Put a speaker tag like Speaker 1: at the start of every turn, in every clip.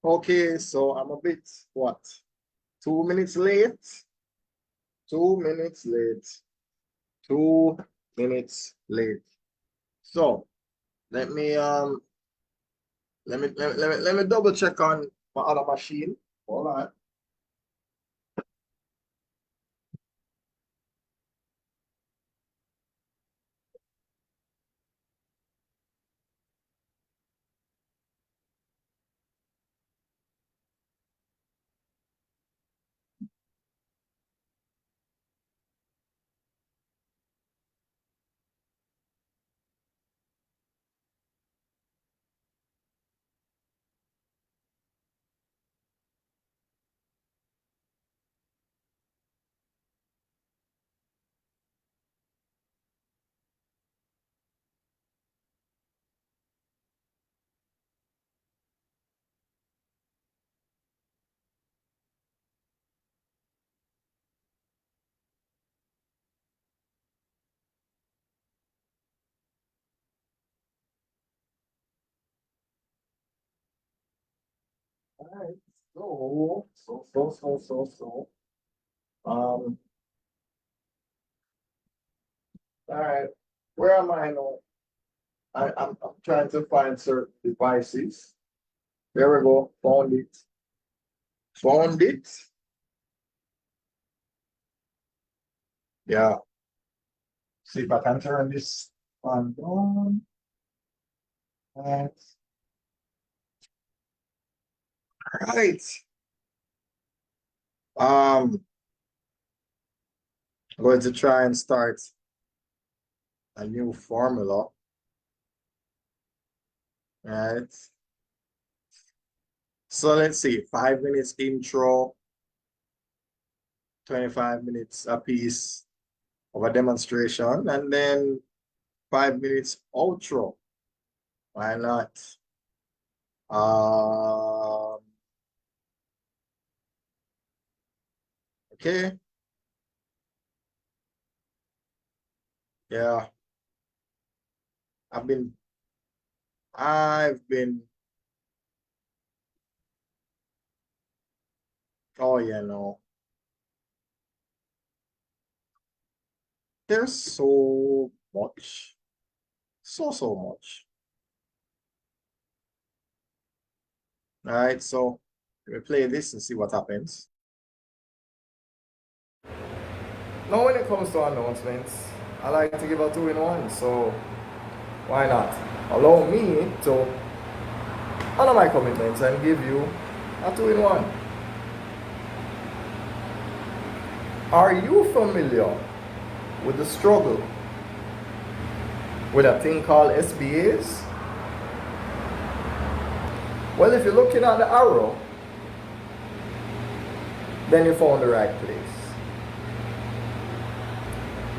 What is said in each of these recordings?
Speaker 1: Okay, so I'm a bit, what, 2 minutes late? 2 minutes late. 2 minutes late. So let me let me double check on my other machine. Hold on. All right. So. Um, all right. Where am I now? I'm trying to find certain devices. There we go. Found it. Found it. Yeah. See if I can turn this one on. All right. I'm going to try and start a new formula. All right. So let's see, 5 minutes intro, 25 minutes a piece of a demonstration, and then 5 minutes outro. Why not? Okay. Yeah. I've been oh yeah, no. There's so much. So much. All right, so let me play this and see what happens. Now, when it comes to announcements, I like to give a two-in-one, so why not? Allow me to honor my commitments and give you a two-in-one. Are you familiar with the struggle with a thing called SBAs? Well, if you're looking at the arrow, then you found the right place.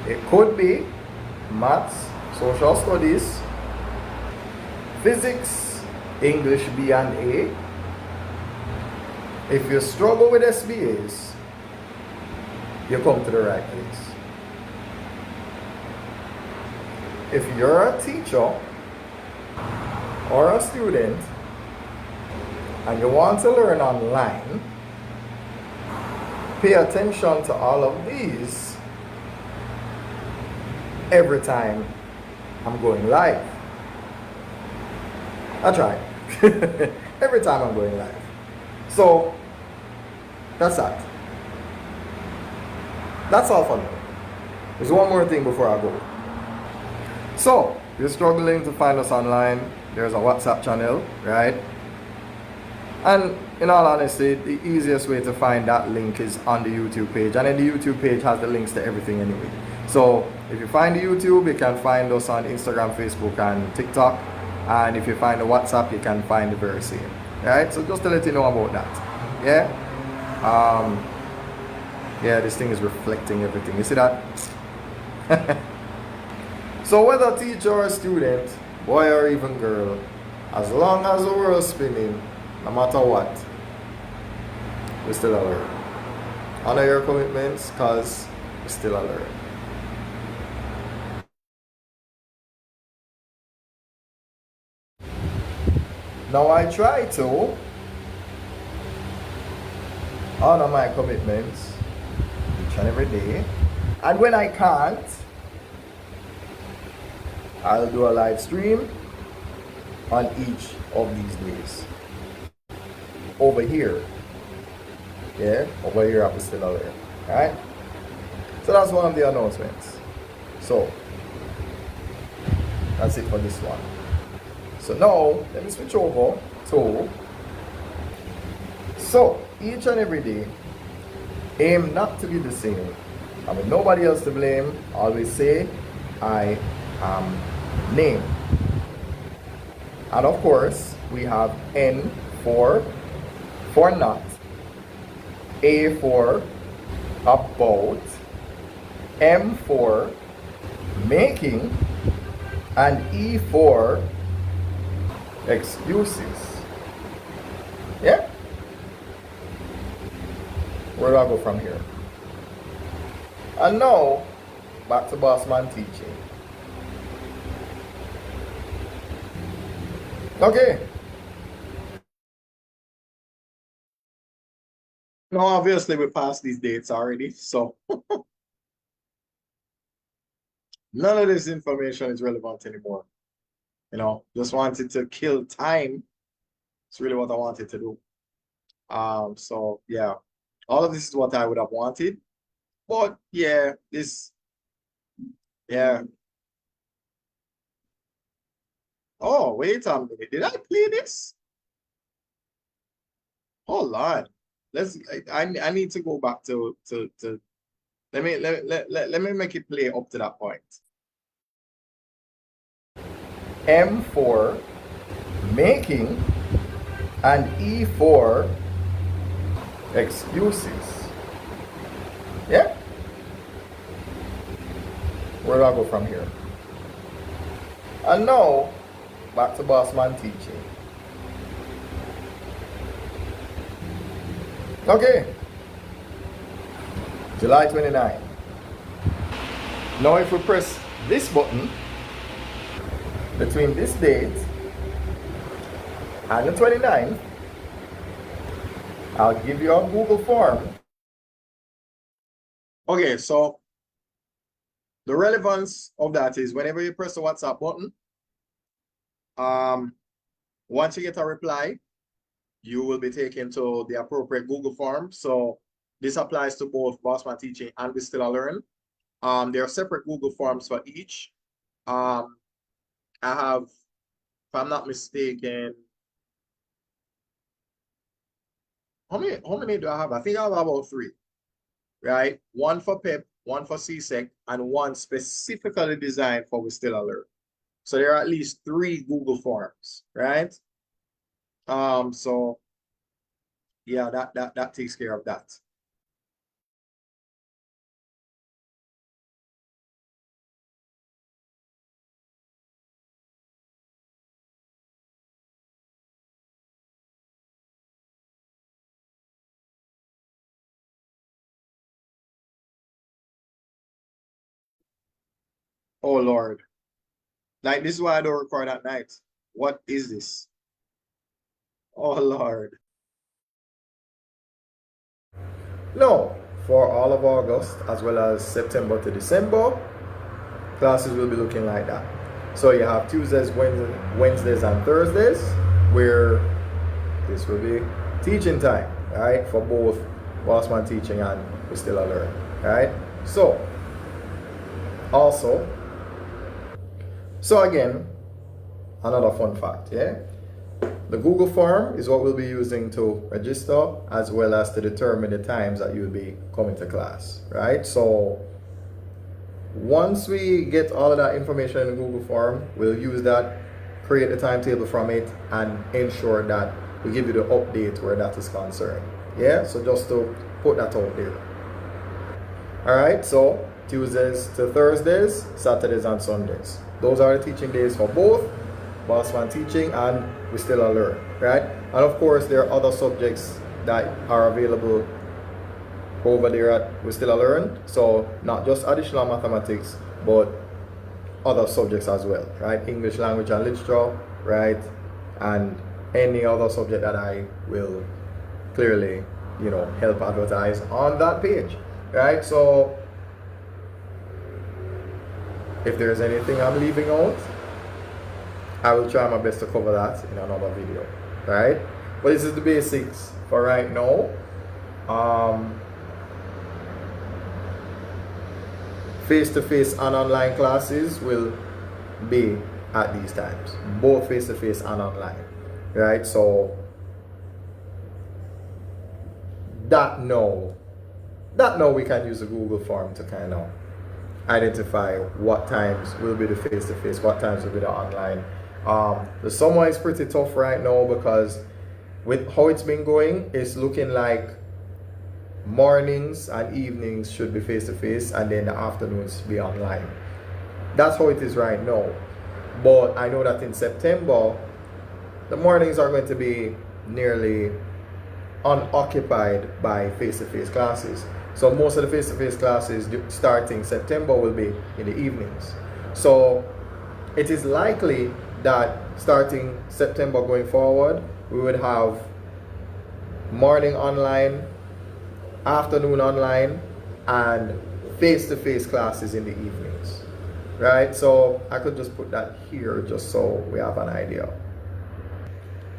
Speaker 1: It could be maths, social studies, physics, English B and A. If you struggle with SBAs, you come to the right place. If you're a teacher or a student and you want to learn online, pay attention to all of these every time I'm going live. That's right. Every time I'm going live. So that's that. That's all for me. There's one more thing before I go. So, if you're struggling to find us online, there's a WhatsApp channel, right? And in all honesty, the easiest way to find that link is on the YouTube page. And then the YouTube page has the links to everything anyway. So, if you find the YouTube, you can find us on Instagram, Facebook, and TikTok. And if you find the WhatsApp, you can find the very same. Right? So, just to let you know about that. Yeah? Yeah, this thing is reflecting everything. You see that? So whether teacher or student, boy or even girl, as long as the world's spinning, no matter what, we still alert. Honor your commitments, because we still alert. Now I try to honor my commitments each and every day. And when I can't, I'll do a live stream on each of these days. Over here. Yeah, over here at Still Alert. Alright? So that's one of the announcements. So that's it for this one. So now let me switch over to each and every day aim not to be the same. I mean nobody else to blame. Always say I am named. And of course we have N for not, A for about, M for making, and E for excuses. Yeah? Where do I go from here? And now, back to Bossman Teaching. Okay. Now, obviously, we passed these dates already, so none of this information is relevant anymore. You know, just wanted to kill time. It's really what I wanted to do. So yeah, all of this is what I would have wanted. But yeah, yeah. Oh, wait a minute. Did I play this? Hold on. I need to go back to let me make it play up to that point. M for making and E for excuses. Yeah? Where do I go from here? And now, back to Bossman Teaching. Okay. July 29. Now if we press this button, between this date and the 29th, I'll give you a Google form. Okay, so the relevance of that is whenever you press the WhatsApp button, once you get a reply, you will be taken to the appropriate Google form. So this applies to both Bossman Teaching and We Still Learn. There are separate Google forms for each. I have, if I'm not mistaken, how many do I have? I think I have about 3, right? One for PEP, one for CSEC, and one specifically designed for We Still Alert. So there are at least 3 Google forms, right? So yeah, that takes care of that. Oh Lord. Like this is why I don't record at night. What is this? Oh Lord. No, for all of August as well as September to December, classes will be looking like that. So you have Tuesdays, Wednesdays, and Thursdays where this will be teaching time, right? For both Bossman Teaching and We Still Learn, right? So also, so again, another fun fact, yeah? The Google form is what we'll be using to register as well as to determine the times that you'll be coming to class, right? So once we get all of that information in the Google form, we'll use that, create the timetable from it, and ensure that we give you the update where that is concerned. Yeah, so just to put that out there. All right, so Tuesdays to Thursdays, Saturdays and Sundays. Those are the teaching days for both Bossman Teaching and We Still Learn, right? And of course, there are other subjects that are available over there at We Still Learn. So not just additional mathematics, but other subjects as well, right? English language and literature, right? And any other subject that I will clearly help advertise on that page, right? So if there's anything I'm leaving out, I will try my best to cover that in another video, right? But this is the basics for right now. Face-to-face and online classes will be at these times, both face-to-face and online, right? So that now we can use the Google form to kind of identify what times will be the face-to-face, what times will be the online. The summer is pretty tough right now because with how it's been going, it's looking like mornings and evenings should be face-to-face and then the afternoons be online. That's how it is right now. But I know that in September, the mornings are going to be nearly unoccupied by face-to-face classes. So most of the face-to-face classes starting September will be in the evenings. So it is likely that starting September going forward, we would have morning online, afternoon online, and face-to-face classes in the evenings, right? So I could just put that here just so we have an idea.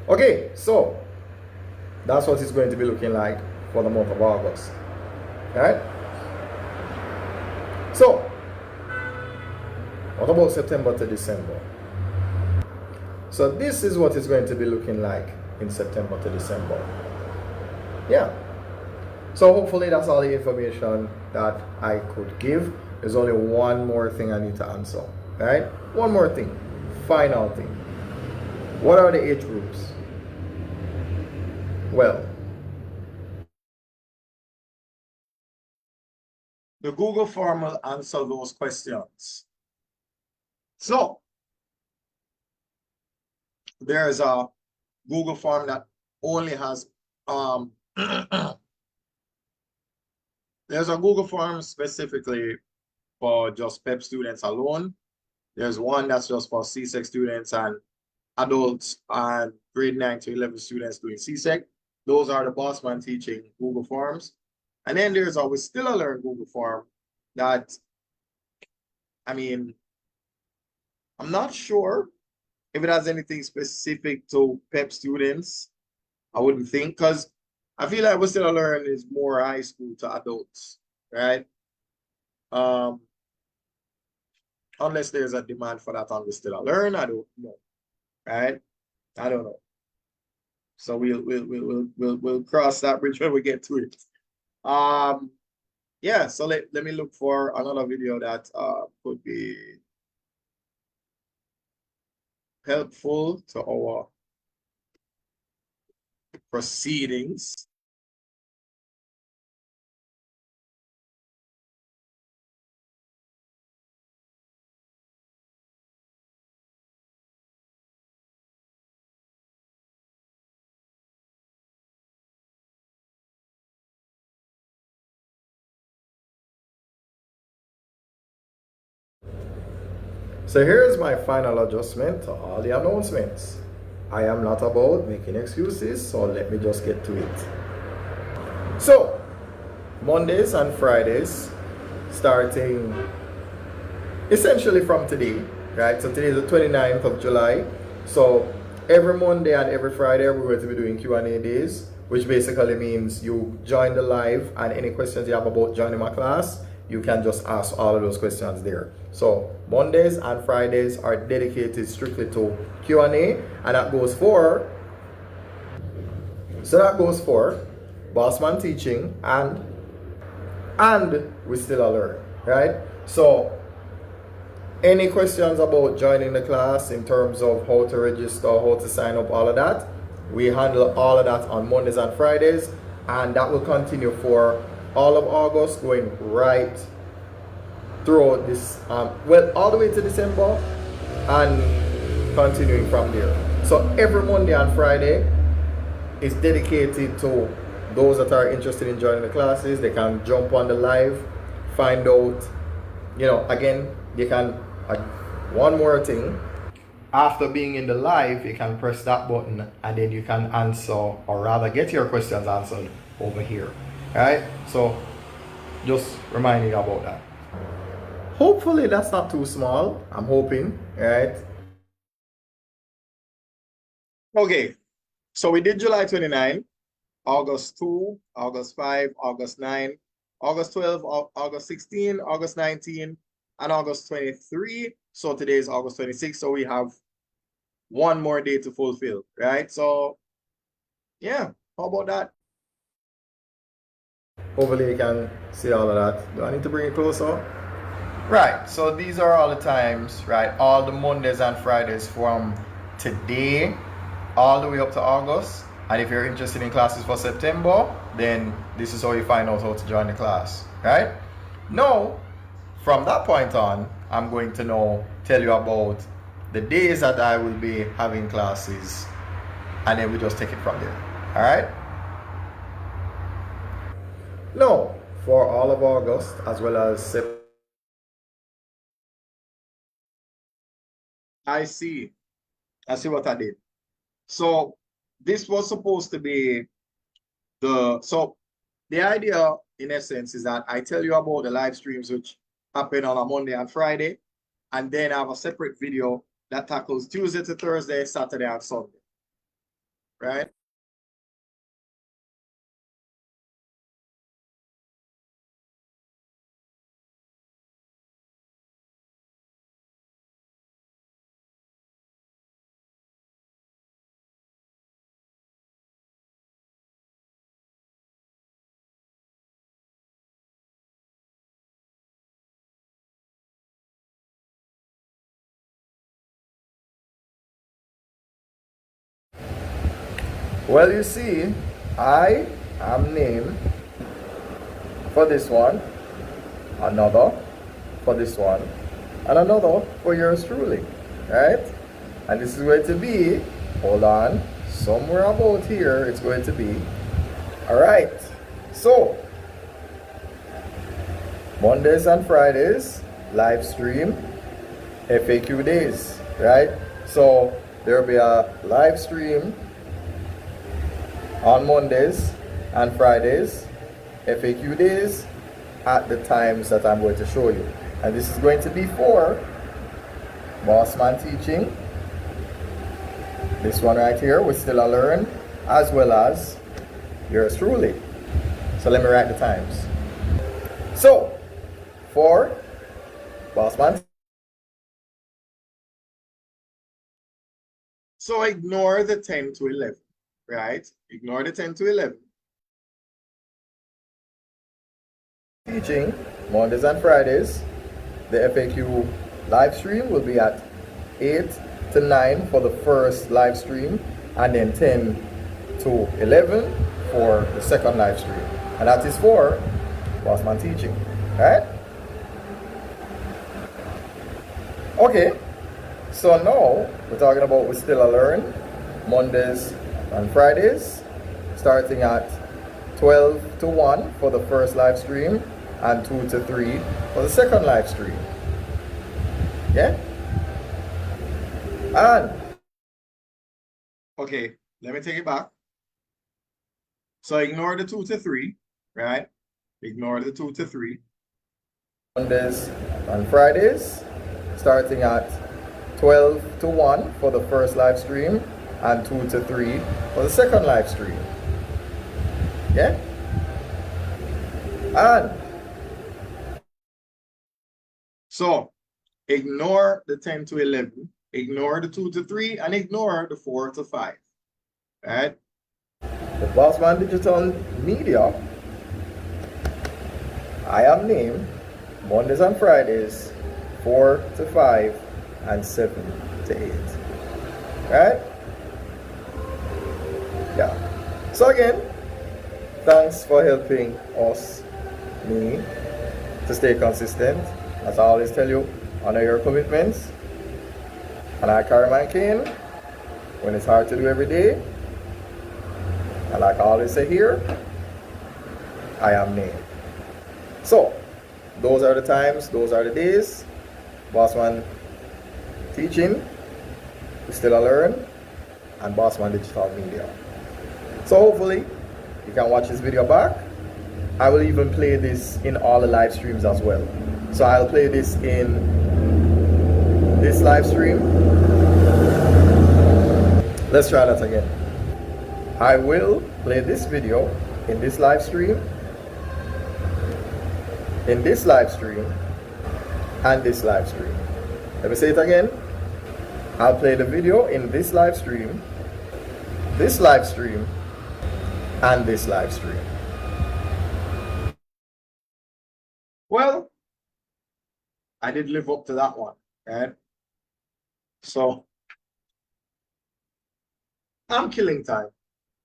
Speaker 1: Okay, so that's what it's going to be looking like for the month of August, right? So what about September to December? So this is what it's going to be looking like in September to December. Yeah. So hopefully that's all the information that I could give. There's only one more thing I need to answer, right? One more thing, final thing. What are the age groups? Well, the Google form will answer those questions. So there's a Google form that only has there's a Google form specifically for just PEP students alone. There's one that's just for CSEC students and adults and grade 9 to 11 students doing CSEC. Those are the Bossman Teaching Google Forms. And then there's a We Still Learn Google Form that, I'm not sure if it has anything specific to PEP students. I wouldn't think, because I feel like We Still Learn is more high school to adults, right? Unless there's a demand for that on We Still Learn, I don't know, right? I don't know. So we'll cross that bridge when we get to it. Yeah, so let me look for another video that could be helpful to our proceedings. So here's my final adjustment to all the announcements. I am not about making excuses, so let me just get to it. So, Mondays and Fridays, starting essentially from today, right? So today is the 29th of July. So every Monday and every Friday, we're going to be doing Q&A days, which basically means you join the live and any questions you have about joining my class, you can just ask all of those questions there. So Mondays and Fridays are dedicated strictly to Q&A, and that goes for Bossman Teaching and We Still Learn, right? So any questions about joining the class in terms of how to register, how to sign up, all of that, we handle all of that on Mondays and Fridays, and that will continue for all of August, going right throughout this, all the way to December and continuing from there. So every Monday and Friday is dedicated to those that are interested in joining the classes. They can jump on the live, find out, again, they can, one more thing, after being in the live, you can press that button and then you can answer, or rather get your questions answered over here. Alright, so just reminding you about that. Hopefully that's not too small. I'm hoping, right? Okay, so we did July 29, August 2, August 5, August 9, August 12, August 16, August 19, and August 23. So today is August 26, so we have one more day to fulfill, right? So yeah, how about that? Hopefully you can see all of that. Do I need to bring it closer? Right, so these are all the times, right? All the Mondays and Fridays from today all the way up to August. And if you're interested in classes for September, then this is how you find out how to join the class, right? Now, from that point on, I'm going to now tell you about the days that I will be having classes, and then we just take it from there, all right? Now, for all of August, as well as September, I see what I did. So this was supposed to be the idea in essence is that I tell you about the live streams which happen on a Monday and Friday, and then I have a separate video that tackles Tuesday to Thursday, Saturday and Sunday, right? Well, you see, I am named for this one, another for this one, and another for yours truly, right? And this is going to be, hold on, somewhere about here it's going to be. All right, so Mondays and Fridays, live stream, FAQ days, right? So there will be a live stream on Mondays and Fridays, FAQ days, at the times that I'm going to show you. And this is going to be for Bossman Teaching, this one right here, with Still I Learn, as well as yours truly. So let me write the times. So, for Bossman. So ignore the 10 to 11, right? Ignore the 10 to 11. Teaching, Mondays and Fridays. The FAQ live stream will be at 8 to 9 for the first live stream, and then 10 to 11 for the second live stream. And that is for Bossman Teaching, right? Okay, so now we're talking about We Still a Learn, Mondays and Fridays, starting at 12 to 1 for the first live stream, and 2 to 3 for the second live stream. Yeah? And okay, let me take it back. So ignore the 2 to 3, right? Ignore the 2 to 3. Mondays and Fridays, starting at 12 to 1 for the first live stream, and 2 to 3 for the second live stream. Yeah? And so ignore the 10 to 11, ignore the 2 to 3, and ignore the 4 to 5. Right? The Bossman Digital Media, I am named Mondays and Fridays, 4 to 5 and 7 to 8. Right? Yeah. So again, thanks for helping us, me, to stay consistent. As I always tell you, honor your commitments. And I carry my cane when it's hard to do every day. And like I always say here, I am named. So, those are the times, those are the days. Bossman Teaching, We Still a Learn, and Bossman Digital Media. So hopefully you can watch this video back. I will even play this in all the live streams as well. So I'll play this in this live stream. Let's try that again. I will play this video in this live stream, in this live stream, and this live stream. Let me say it again. I'll play the video in this live stream, and this live stream. Well, I did live up to that one, right? So I'm killing time.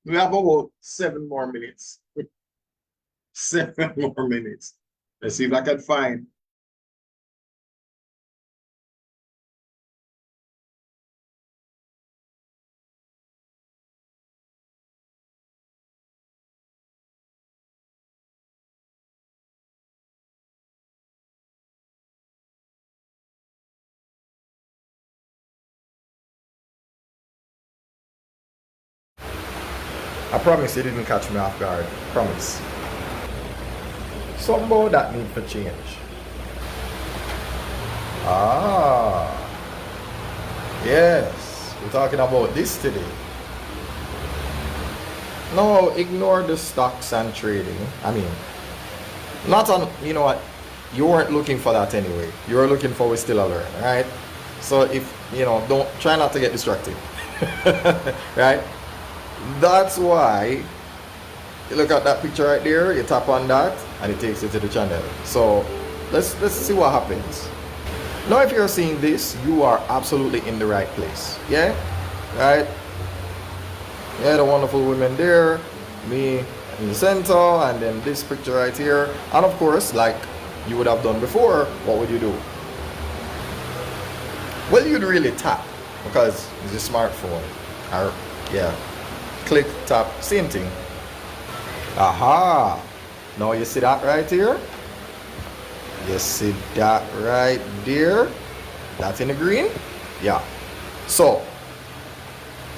Speaker 1: We have about 7 more minutes. 7 more minutes. Let's see if I can find. I promise you didn't catch me off guard. Promise. Somehow that need for change. Ah. Yes. We're talking about this today. No, ignore the stocks and trading. I mean, not on, you know what? You weren't looking for that anyway. You were looking for We Still a Learn, right? So if, you know, don't try not to get distracted. Right? That's why you look at that picture right there, you tap on that and it takes you to the channel. So let's see what happens. Now if you're seeing this, you are absolutely in the right place. Yeah? Right? Yeah, the wonderful women there, me in the center, and then this picture right here. And of course, like you would have done before, what would you do? Well, you'd really tap because it's a smartphone. Or, yeah. Click, tap, same thing. Aha! Now you see that right here? You see that right there? That's in the green? Yeah. So,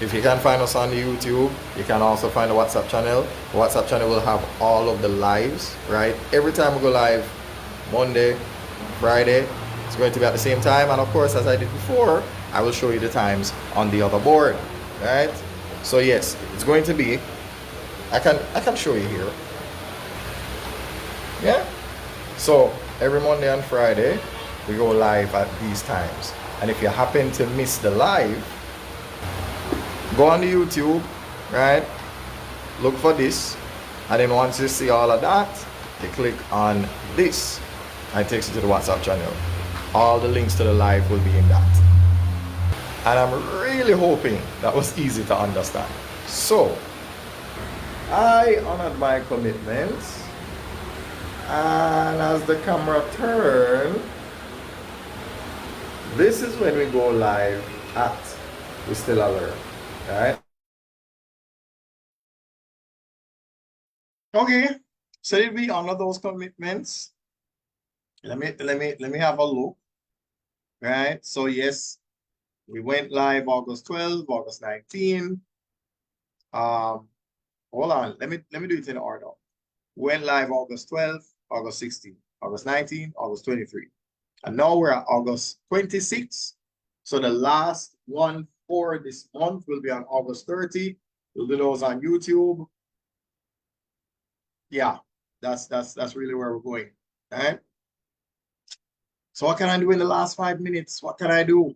Speaker 1: if you can find us on the YouTube, you can also find the WhatsApp channel. The WhatsApp channel will have all of the lives, right? Every time we go live, Monday, Friday, it's going to be at the same time. And of course, as I did before, I will show you the times on the other board, right? So yes, it's going to be, I can show you here. Yeah. So every Monday and Friday, we go live at these times. And if you happen to miss the live, go on the YouTube, right? Look for this. And then once you see all of that, you click on this and it takes you to the WhatsApp channel. All the links to the live will be in that. And I'm really hoping that was easy to understand. So, I honored my commitments. And as the camera turned, this is when we go live at We Still a Learn. Right? Okay. So did we honor those commitments? Let me have a look. Right? So yes. We went live August 12, August 19. Hold on, let me do it in order. Went live August 12, August 16, August 19, August 23. And now we're at August 26. So the last one for this month will be on August 30. We'll do those on YouTube. Yeah, that's really where we're going. All right. So what can I do in the last 5 minutes? What can I do?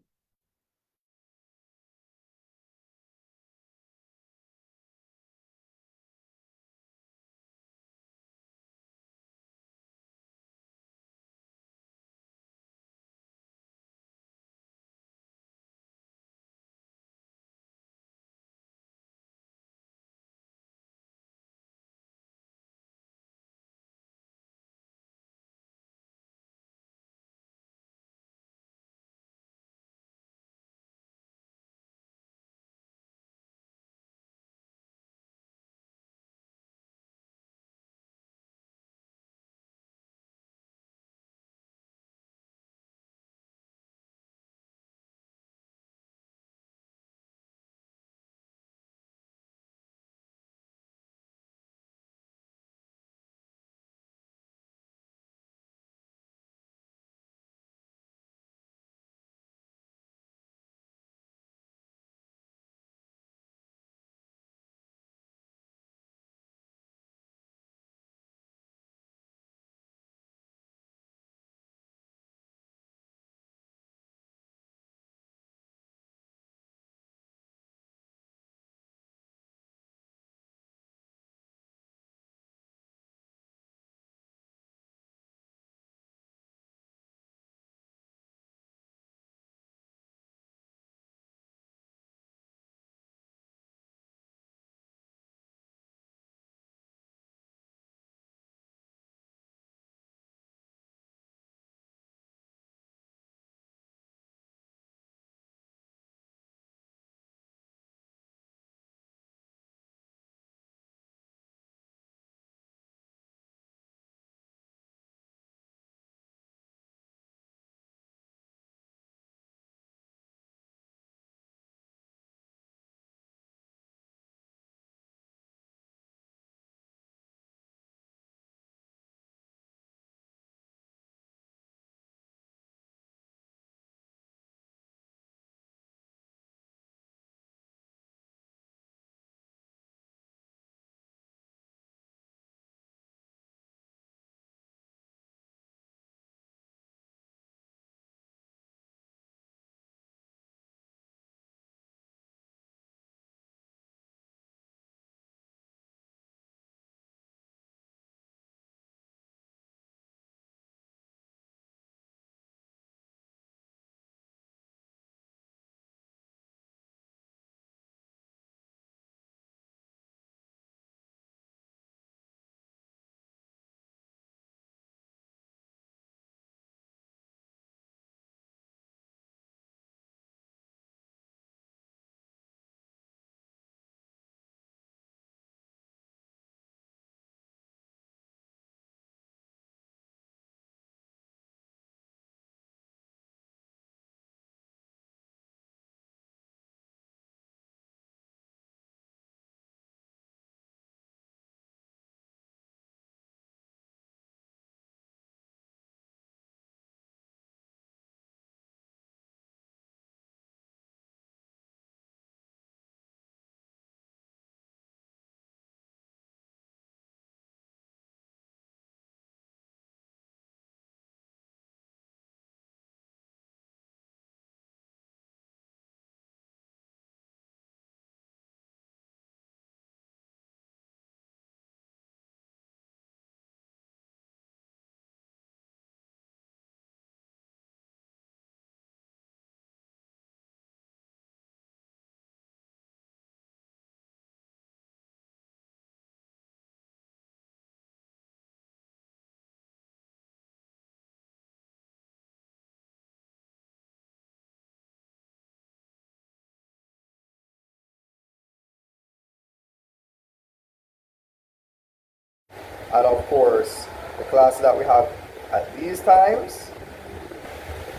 Speaker 1: And of course, the classes that we have at these times,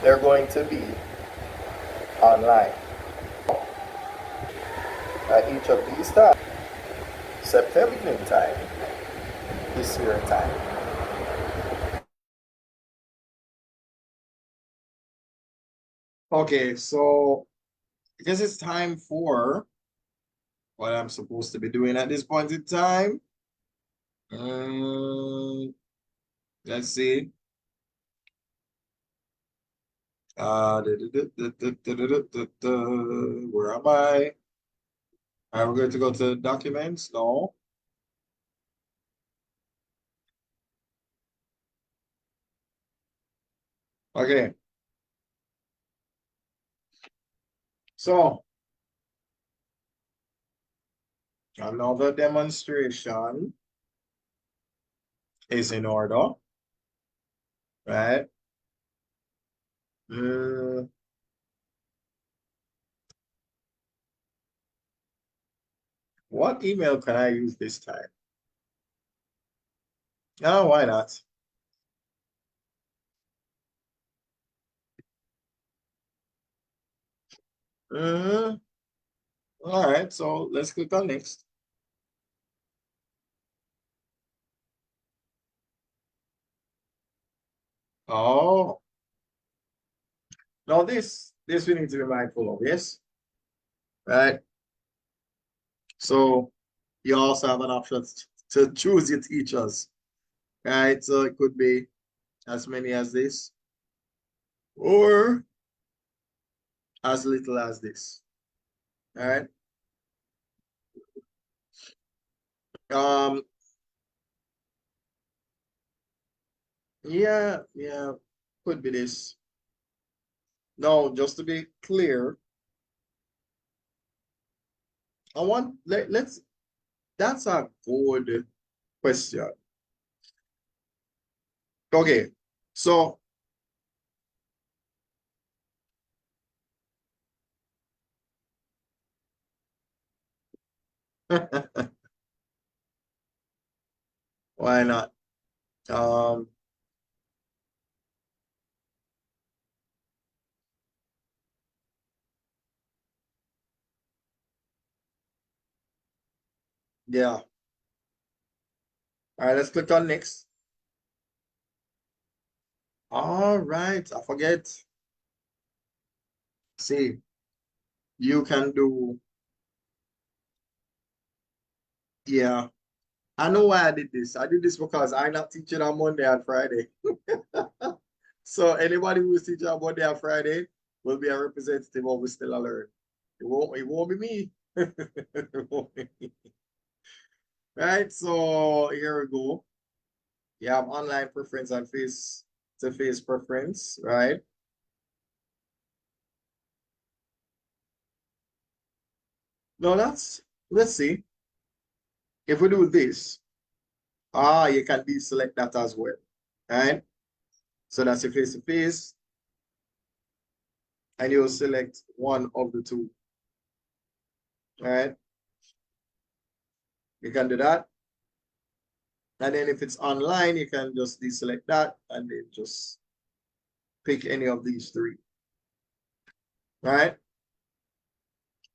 Speaker 1: they're going to be online. At each of these times, September evening time, this year time. Okay, so I guess it's time for what I'm supposed to be doing at this point in time. Let's see. Where am I? I'm going to go to documents. No. Okay. So another demonstration is in order, right? What email can I use this time? Oh, why not? All right, so let's click on next. Oh, now this we need to be mindful of, yes? Right. So you also have an option to choose your teachers, right? So it could be as many as this or as little as this. All right. Um, yeah, could be this. No, just to be clear, let's that's a good question. Okay, so why not? Um, yeah. All right, let's click on next. All right, I forget. See, you can do, yeah. I know why I did this. I did this because I'm not teaching on Monday and Friday. So anybody who's teaching on Monday and Friday will be a representative of We Still Learn. It won't be me. It won't be me. Right, so here we go. You have online preference and face-to-face preference, right? No, let's see. If we do this, you can deselect that as well, right? So that's your face-to-face, and you'll select one of the two, right? You can do that. And then if it's online, you can just deselect that and then just pick any of these three, right?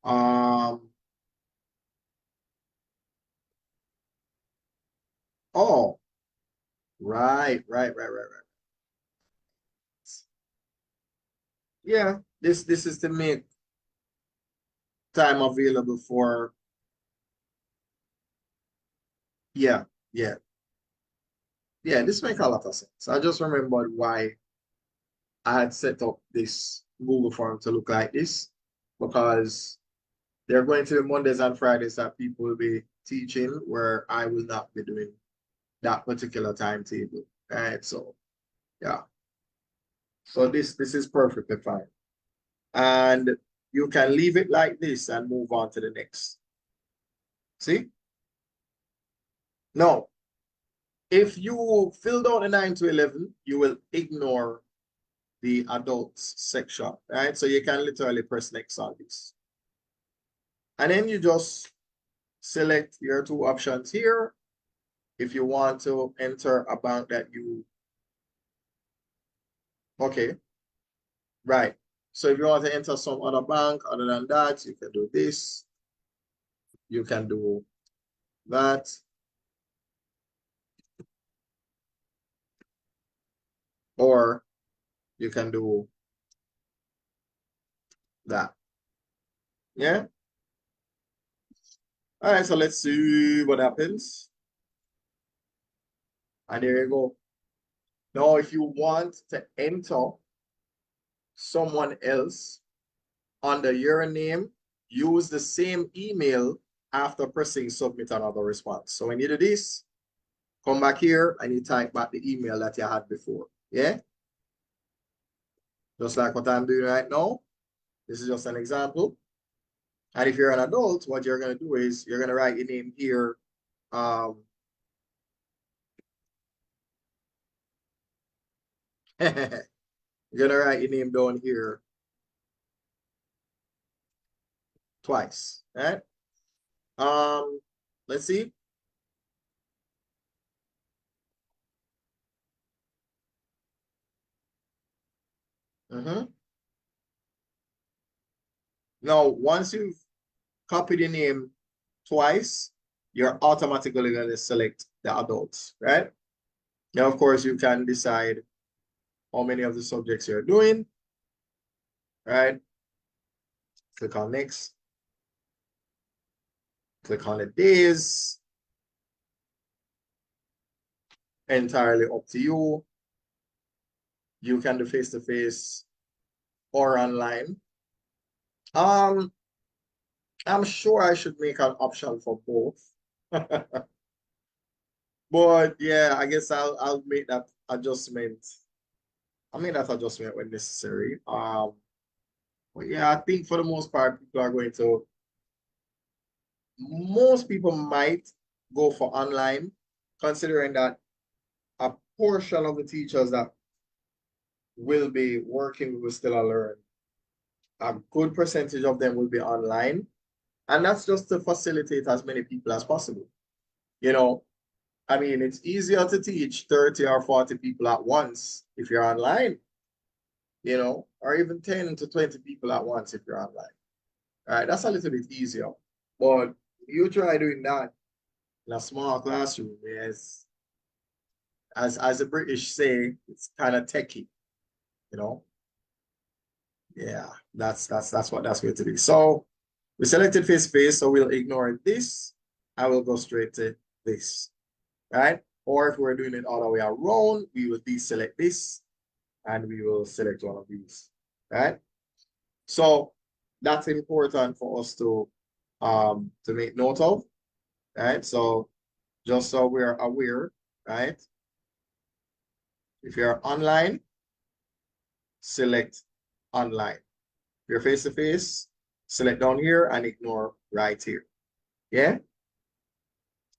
Speaker 1: Um, oh, right. Yeah, this is to make time available for, yeah, yeah, yeah, this makes a lot of sense. I just remembered why I had set up this Google form to look like this, because they're going to be Mondays and Fridays that people will be teaching where I will not be doing that particular timetable. Right. So yeah. So this is perfectly fine. And you can leave it like this and move on to the next. See? Now, if you filled out the 9 to 11, you will ignore the adults section, right? So you can literally press next on this. And then you just select your two options here. if you want to enter a bank that you, okay, right. So if you want to enter some other bank other than that, you can do this. You can do that. Or you can do that. Yeah. All right, so let's see what happens. And there you go. Now, if you want to enter someone else under your name, use the same email after pressing submit another response. So when you do this, come back here and you type back the email that you had before. Yeah. Just like what I'm doing right now. This is just an example. And if you're an adult, what you're going to do is you're going to write your name here. You're going to write your name down here twice. Right? Let's see. Now, once you've copied your name twice, you're automatically going to select the adults, right? Now, of course, you can decide how many of the subjects you're doing, right? Click on next. Click on the days. Entirely up to you. You can do face-to-face or online. I'm sure I should make an option for both. But yeah, I guess I'll make that adjustment. I'll make that adjustment when necessary. But yeah, I think for the most part, most people might go for online, considering that a portion of the teachers that will be working will still learn. A good percentage of them will be online. And that's just to facilitate as many people as possible. You know, I mean, it's easier to teach 30 or 40 people at once if you're online, or even 10 to 20 people at once if you're online. All right, that's a little bit easier. But you try doing that in a small classroom, yes. As the British say, it's kind of techie, you know. Yeah, that's what that's going to be. So we selected face-to-face, so we'll ignore this. I will go straight to this, right? Or if we're doing it all the way around, we will deselect this and we will select one of these, right? So that's important for us to make note of, right? So just so we're aware, right? If you're online, select online. If you're face-to-face, select down here and ignore right here. Yeah.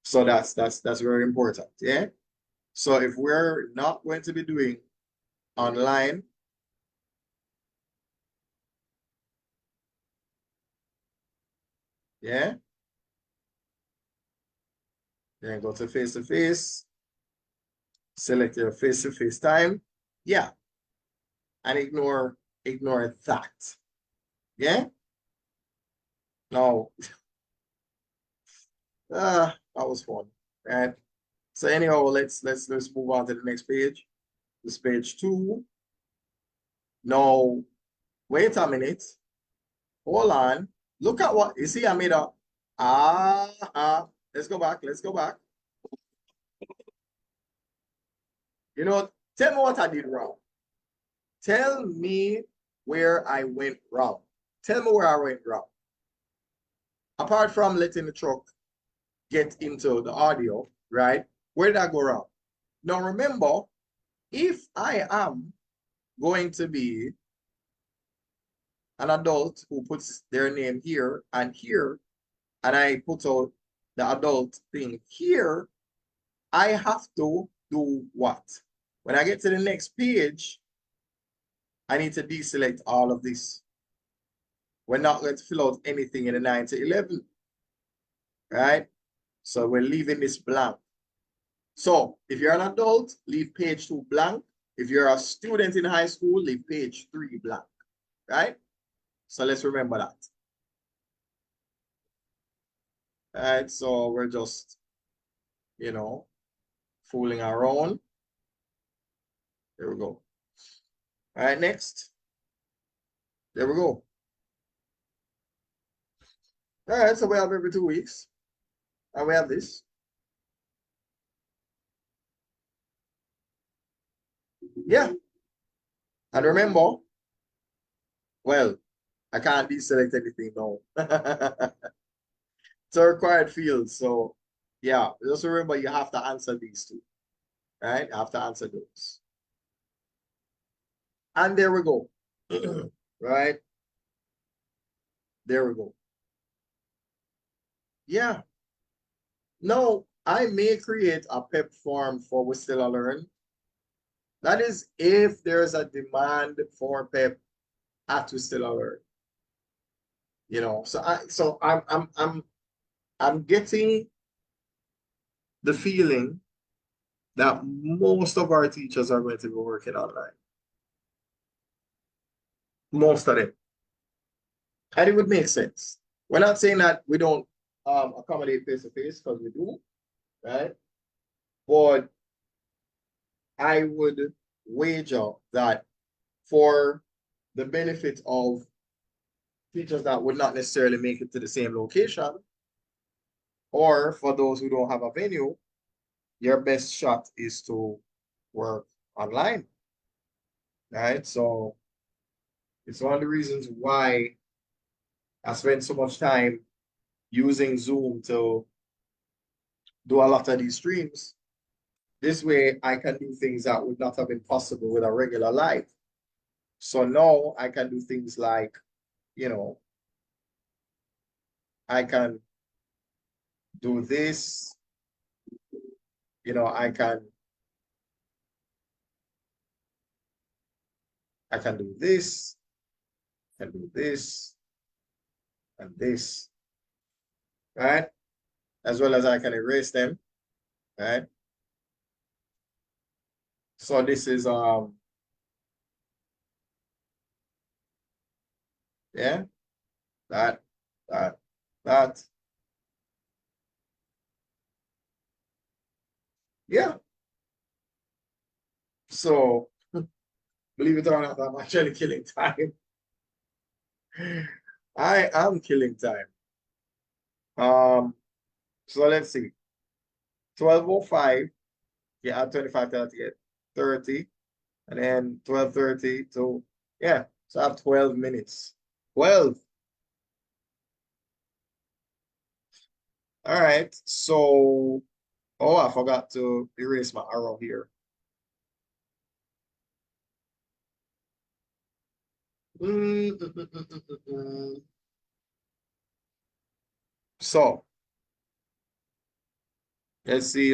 Speaker 1: So that's very important. Yeah. So if we're not going to be doing online, yeah, then go to face-to-face, select your face-to-face time. Yeah. And ignore that. Yeah. Now, that was fun. Right. So anyhow, let's move on to the next page. This page 2. Now, wait a minute. Hold on. Look at what you see. I made a let's go back. Let's go back. Tell me what I did wrong. Tell me where I went wrong. Tell me where I went wrong. Apart from letting the truck get into the audio, right? Where did I go wrong? Now remember, if I am going to be an adult who puts their name here, and I put out the adult thing here, I have to do what? When I get to the next page, I need to deselect all of this. We're not going to fill out anything in the 9 to 11, right? So we're leaving this blank. So if you're an adult, leave page 2 blank. If you're a student in high school, leave page 3 blank, right? So let's remember that. All right, so we're just, fooling around. There we go. All right, next. There we go. All right, so we have every 2 weeks. And we have this. Yeah. And remember, well, I can't deselect anything now. It's a required field. So yeah, just remember you have to answer these two. Right? You have to answer those. And there we go. Right? There we go. Yeah. No, I may create a PEP form for We Still Learn. That is if there's a demand for PEP at We Still Learn. So I'm getting the feeling that most of our teachers are going to be working online. Most of them. And it would make sense. We're not saying that we don't accommodate face-to-face, because we do, right? But I would wager that for the benefit of teachers that would not necessarily make it to the same location, or for those who don't have a venue, your best shot is to work online, right? So it's one of the reasons why I spend so much time using Zoom to do a lot of these streams. This way I can do things that would not have been possible with a regular live. So now I can do things like, I can do this, I can do this, and do this, and this, right? As well as I can erase them, right? So this is, yeah, that. Yeah. So believe it or not, I'm actually killing time. I am killing time. So let's see. 12:05, you add 25 to that, you get 30. And then 12:30 to, yeah, so I have 12 minutes. 12. All right. So, oh, I forgot to erase my arrow here. So, let's see.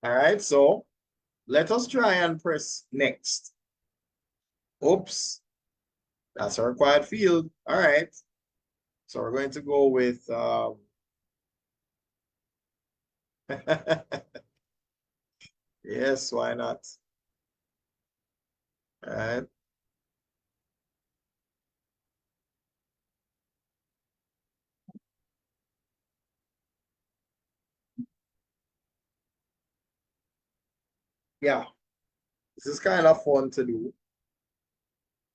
Speaker 1: All right, so let us try and press next. Oops, that's a required field. All right, so we're going to go with yes, why not? All right. Yeah, this is kind of fun to do.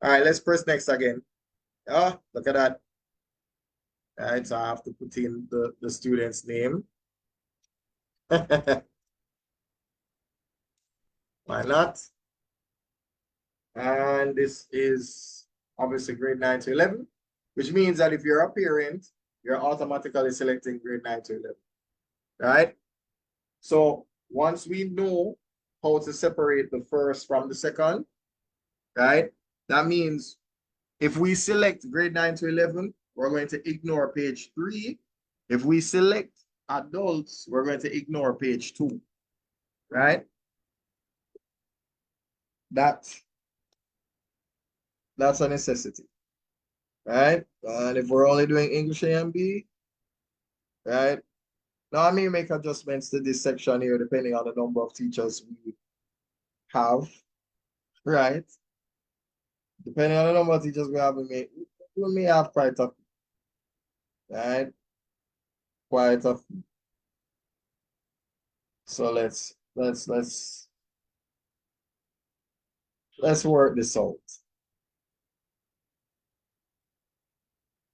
Speaker 1: All right, let's press next again. Oh, look at that. All right, so I have to put in the student's name. Why not? And this is obviously grade 9 to 11, which means that if you're a parent, you're automatically selecting grade 9 to 11, right? So once we know how to separate the first from the second, right? That means if we select grade 9 to 11, we're going to ignore page 3. If we select adults, we're going to ignore page 2, right? That that's a necessity, right? And if we're only doing English A and B, right? Now I may make adjustments to this section here depending on the number of teachers we have, right? Depending on the number of teachers we have, we may have quite a, right? Quite a. So let's work this out.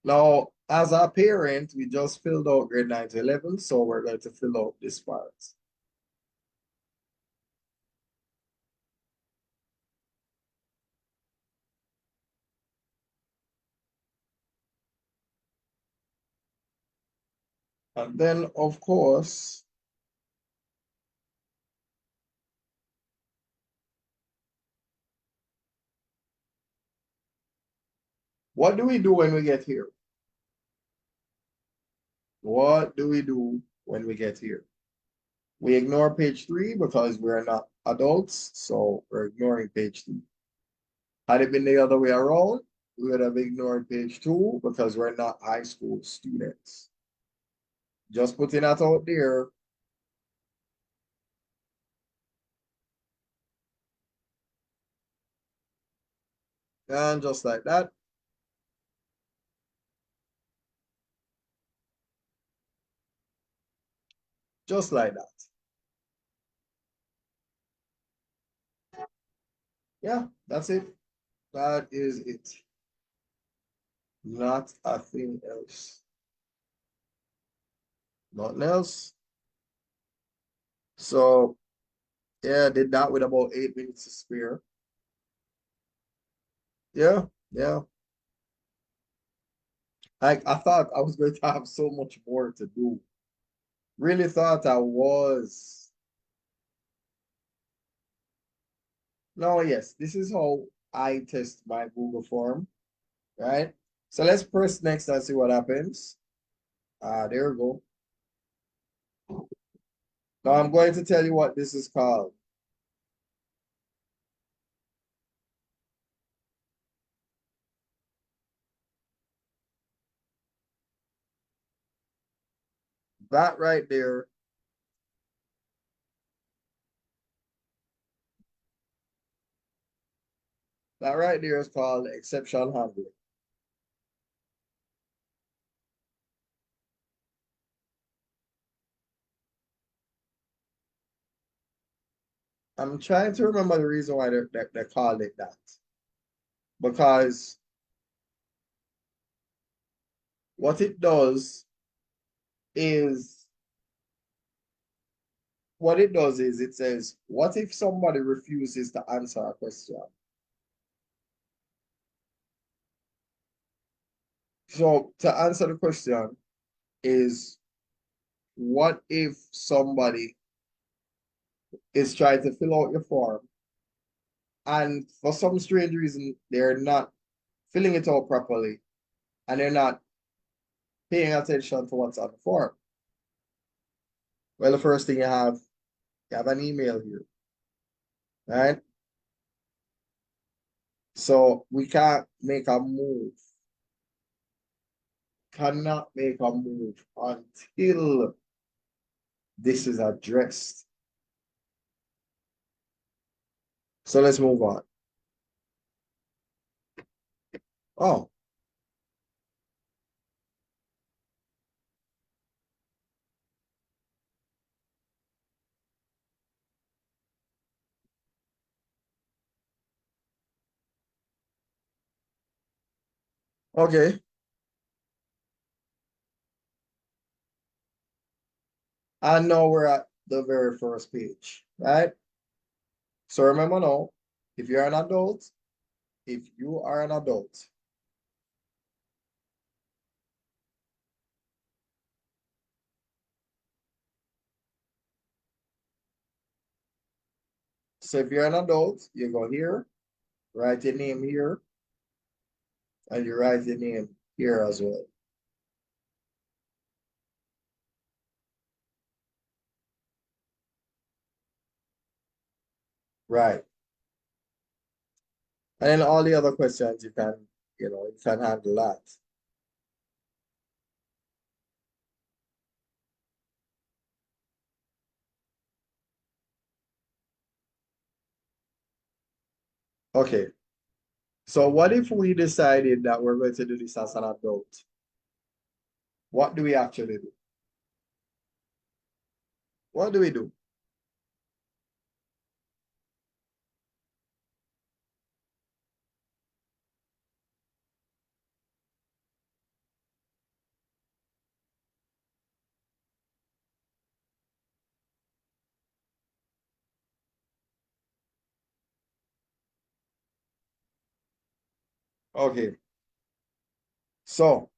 Speaker 1: Now, as a parent, we just filled out grade 9 to 11, so we're going to fill out this part. And then, of course, what do we do when we get here? What do we do when we get here? We ignore page 3 because we're not adults, so we're ignoring page 3. Had it been the other way around, we would have ignored page 2 because we're not high school students. Just putting that out there. And just like that. Just like that. Yeah, that's it. That is it. Not a thing else. Nothing else. So yeah, did that with about 8 minutes to spare. Yeah, yeah. I thought I was going to have so much more to do. Really thought I was. No, yes, this is how I test my Google form, right? So let's press next and see what happens. There we go. Now I'm going to tell you what this is called. That right there. That right there is called exception handling. I'm trying to remember the reason why they called it that. Because what it does is it says, what if somebody refuses to answer a question? So to answer the question is, what if somebody is trying to fill out your form and for some strange reason they're not filling it out properly and they're not paying attention to what's on the form? Well, the first thing you have an email here, right? So we can't make a move, cannot make a move until this is addressed. So let's move on. Oh, okay. And now we're at the very first page, right? So remember now, if you're an adult, if you are an adult, so if you're an adult, you go here, write your name here, and you write your name here as well. Right. And then all the other questions you can, you can handle that. Okay. So what if we decided that we're going to do this as an adult? What do we actually do? What do we do? Okay. So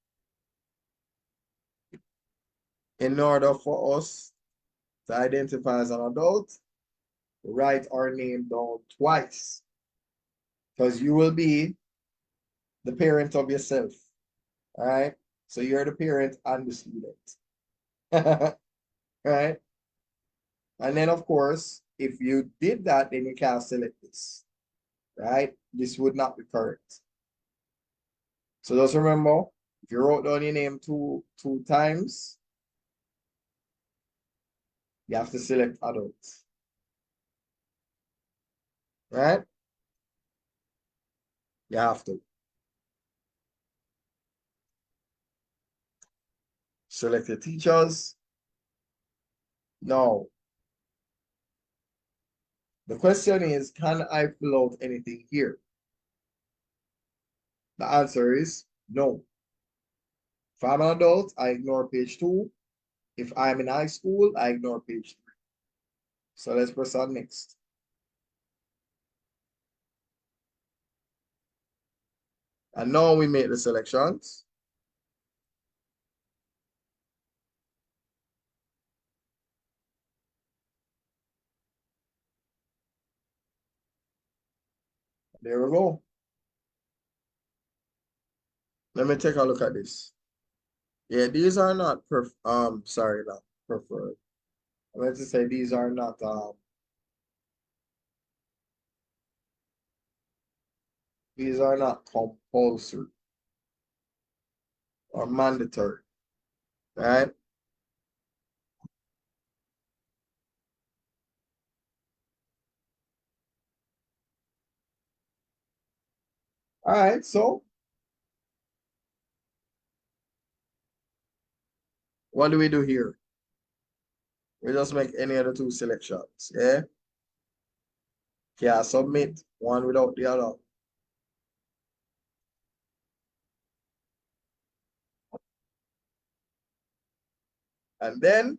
Speaker 1: in order for us to identify as an adult, write our name down twice. Because you will be the parent of yourself. All right. So you're the parent and the student. Right? And then of course, if you did that, then you can select this. Right? This would not be correct. So just remember, if you wrote down your name two times, you have to select adult. Right? You have to. Select the teachers. No. The question is, can I fill out anything here? The answer is no. If I'm an adult, I ignore page 2. If I'm in high school, I ignore page 3. So let's press on next. And now we make the selections. There we go. Let me take a look at this. Yeah, these are not sorry, not preferred. I meant to say these are not compulsory or mandatory, right? All right, so what do we do here? We just make any of the two selections, yeah? Yeah, submit one without the other. And then,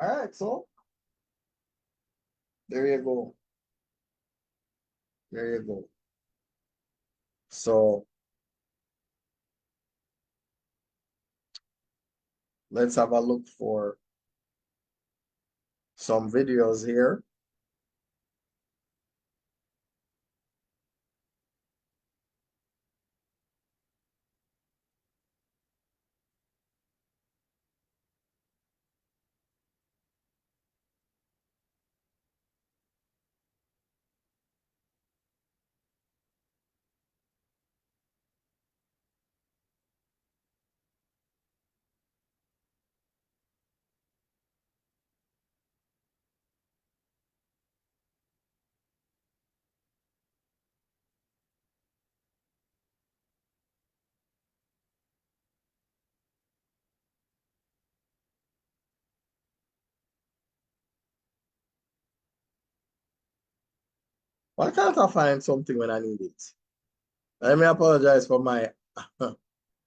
Speaker 1: all right, so there you go. There you go. So let's have a look for some videos here. Why can't I find something when I need it? Let me apologize for my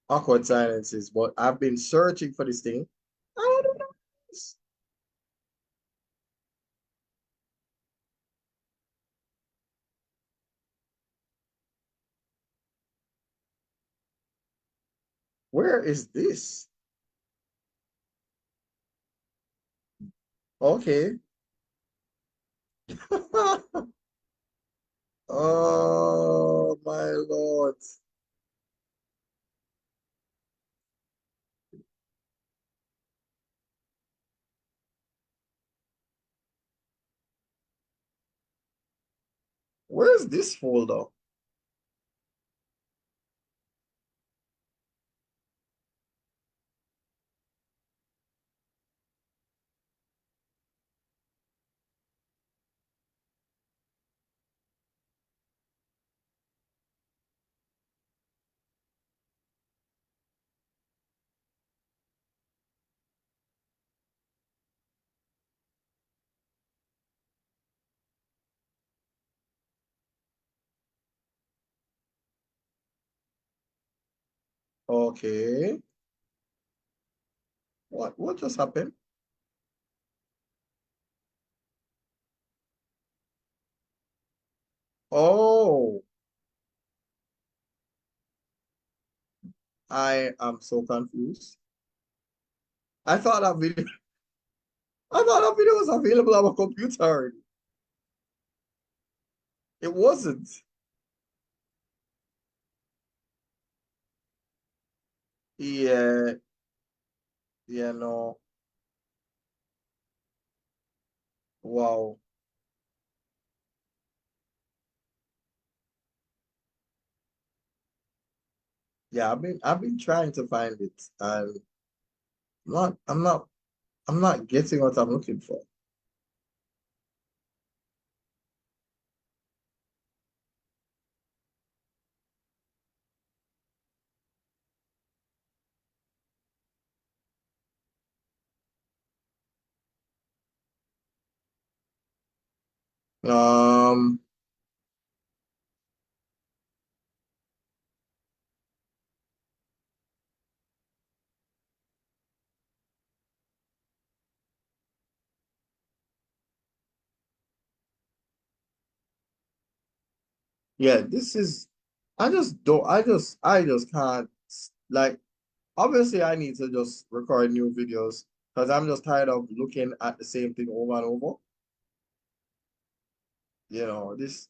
Speaker 1: awkward silences, but I've been searching for this thing. I don't know. Where is this? Okay. Oh my Lord. Where's this folder? Okay. What just happened? Oh, I am so confused. I thought that video I thought that video was available on my computer already. It wasn't. Yeah, yeah, no. Wow. Yeah, I've been trying to find it and not I'm not I'm not getting what I'm looking for. Um, yeah, this is I just don't I just can't like obviously I need to just record new videos because I'm just tired of looking at the same thing over and over. This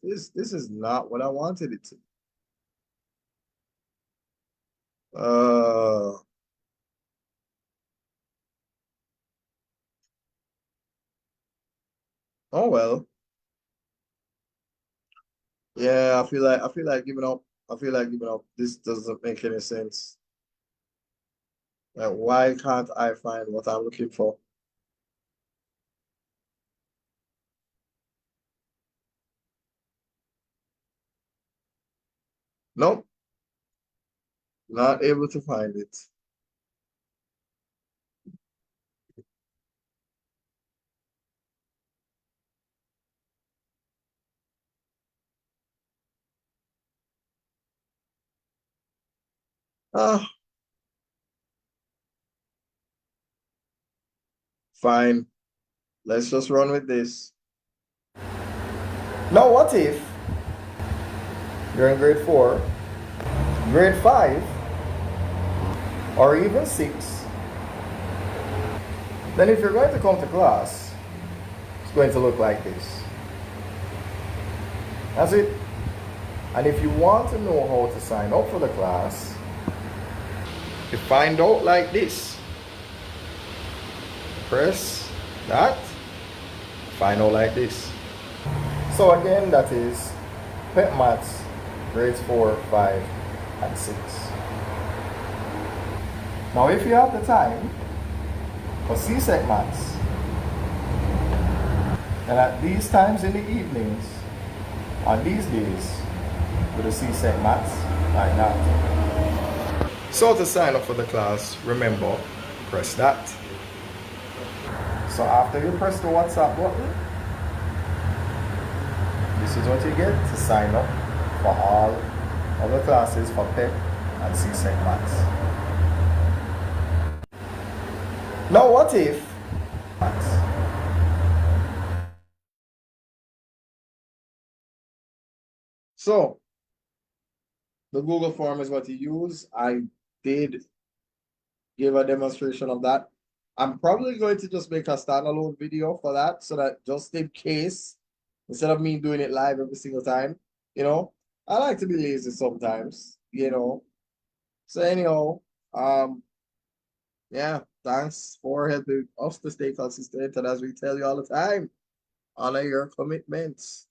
Speaker 1: is not what I wanted it to. Uh, oh well. Yeah, I feel like giving up. I feel like giving up. This doesn't make any sense. Like, why can't I find what I'm looking for? Nope, not able to find it. Ah, fine. Let's just run with this. Now, what if you're in grade 4, grade 5, or even 6? Then if you're going to come to class, it's going to look like this. That's it. And if you want to know how to sign up for the class, you find out like this. Press that, find out like this. So again, that is PEP Maths, grades 4, 5, and 6. Now if you have the time for CSEC Maths, and at these times in the evenings, on these days, with the CSEC Maths, like that. So to sign up for the class, remember, press that. So after you press the WhatsApp button, this is what you get to sign up for all other classes for PEP and CSEC Maths. Now what if Maths? So the Google form is what you use. I did give a demonstration of that. I'm probably going to just make a standalone video for that so that just in case, instead of me doing it live every single time, you know, I like to be lazy sometimes, you know. So anyhow, yeah, thanks for helping us to stay consistent. And as we tell you all the time, honor your commitments.